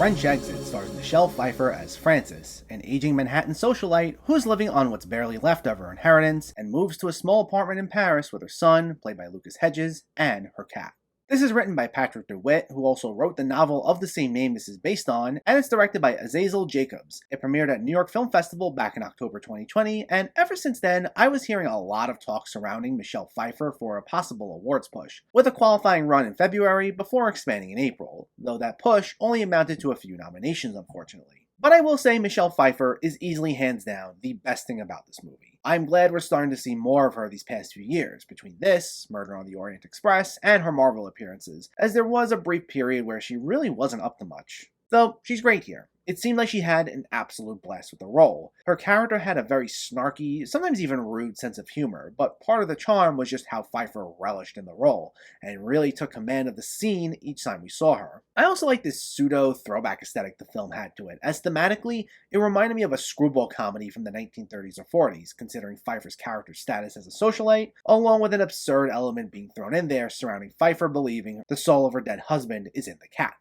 French Exit stars Michelle Pfeiffer as Frances, an aging Manhattan socialite who's living on what's barely left of her inheritance and moves to a small apartment in Paris with her son, played by Lucas Hedges, and her cat. This is written by Patrick DeWitt, who also wrote the novel of the same name this is based on, and it's directed by Azazel Jacobs. It premiered at New York Film Festival back in October 2020, and ever since then, I was hearing a lot of talk surrounding Michelle Pfeiffer for a possible awards push, with a qualifying run in February before expanding in April, though that push only amounted to a few nominations, unfortunately. But I will say Michelle Pfeiffer is easily hands down the best thing about this movie. I'm glad we're starting to see more of her these past few years, between this, Murder on the Orient Express, and her Marvel appearances, as there was a brief period where she really wasn't up to much. Though, she's great here. It seemed like she had an absolute blast with the role. Her character had a very snarky, sometimes even rude sense of humor, but part of the charm was just how Pfeiffer relished in the role, and really took command of the scene each time we saw her. I also like this pseudo-throwback aesthetic the film had to it, as thematically, it reminded me of a screwball comedy from the 1930s or 40s, considering Pfeiffer's character's status as a socialite, along with an absurd element being thrown in there surrounding Pfeiffer believing the soul of her dead husband is in the cat.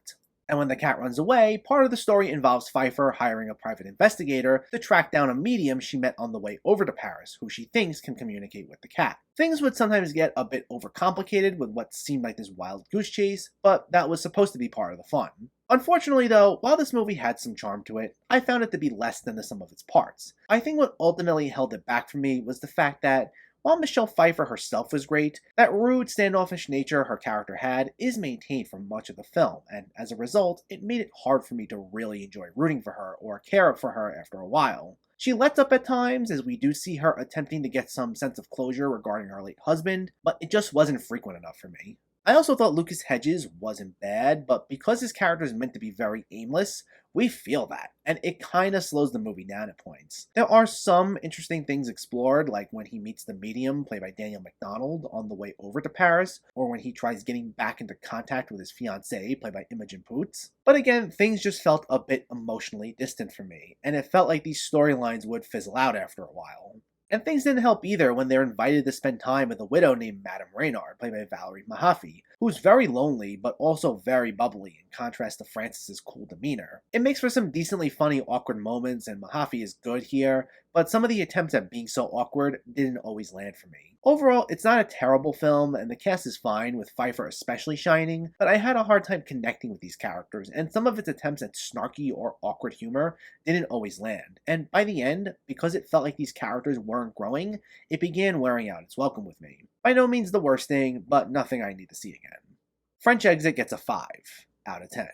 And when the cat runs away, part of the story involves Pfeiffer hiring a private investigator to track down a medium she met on the way over to Paris, who she thinks can communicate with the cat. Things would sometimes get a bit overcomplicated with what seemed like this wild goose chase, but that was supposed to be part of the fun. Unfortunately though, while this movie had some charm to it, I found it to be less than the sum of its parts. I think what ultimately held it back for me was the fact that while Michelle Pfeiffer herself was great, that rude, standoffish nature her character had is maintained for much of the film, and as a result, it made it hard for me to really enjoy rooting for her or care for her after a while. She lets up at times, as we do see her attempting to get some sense of closure regarding her late husband, but it just wasn't frequent enough for me. I also thought Lucas Hedges wasn't bad, but because his character is meant to be very aimless, we feel that, and it kinda slows the movie down at points. There are some interesting things explored, like when he meets the medium, played by Daniel McDonald, on the way over to Paris, or when he tries getting back into contact with his fiancée, played by Imogen Poots. But again, things just felt a bit emotionally distant for me, and it felt like these storylines would fizzle out after a while. And things didn't help either when they're invited to spend time with a widow named Madame Reynard, played by Valerie Mahaffey, who's very lonely but also very bubbly in contrast to Frances's cool demeanor. It makes for some decently funny awkward moments, and Mahaffey is good here, but some of the attempts at being so awkward didn't always land for me. Overall, it's not a terrible film, and the cast is fine, with Pfeiffer especially shining, but I had a hard time connecting with these characters, and some of its attempts at snarky or awkward humor didn't always land. And by the end, because it felt like these characters weren't growing, it began wearing out its welcome with me. By no means the worst thing, but nothing I need to see again. French Exit gets a 5 out of 10.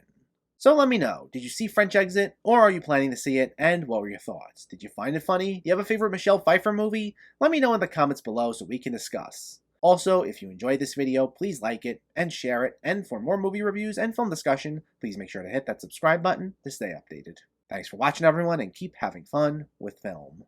So let me know, did you see French Exit, or are you planning to see it, and what were your thoughts? Did you find it funny? Do you have a favorite Michelle Pfeiffer movie? Let me know in the comments below so we can discuss. Also, if you enjoyed this video, please like it and share it, and for more movie reviews and film discussion, please make sure to hit that subscribe button to stay updated. Thanks for watching everyone, and keep having fun with film.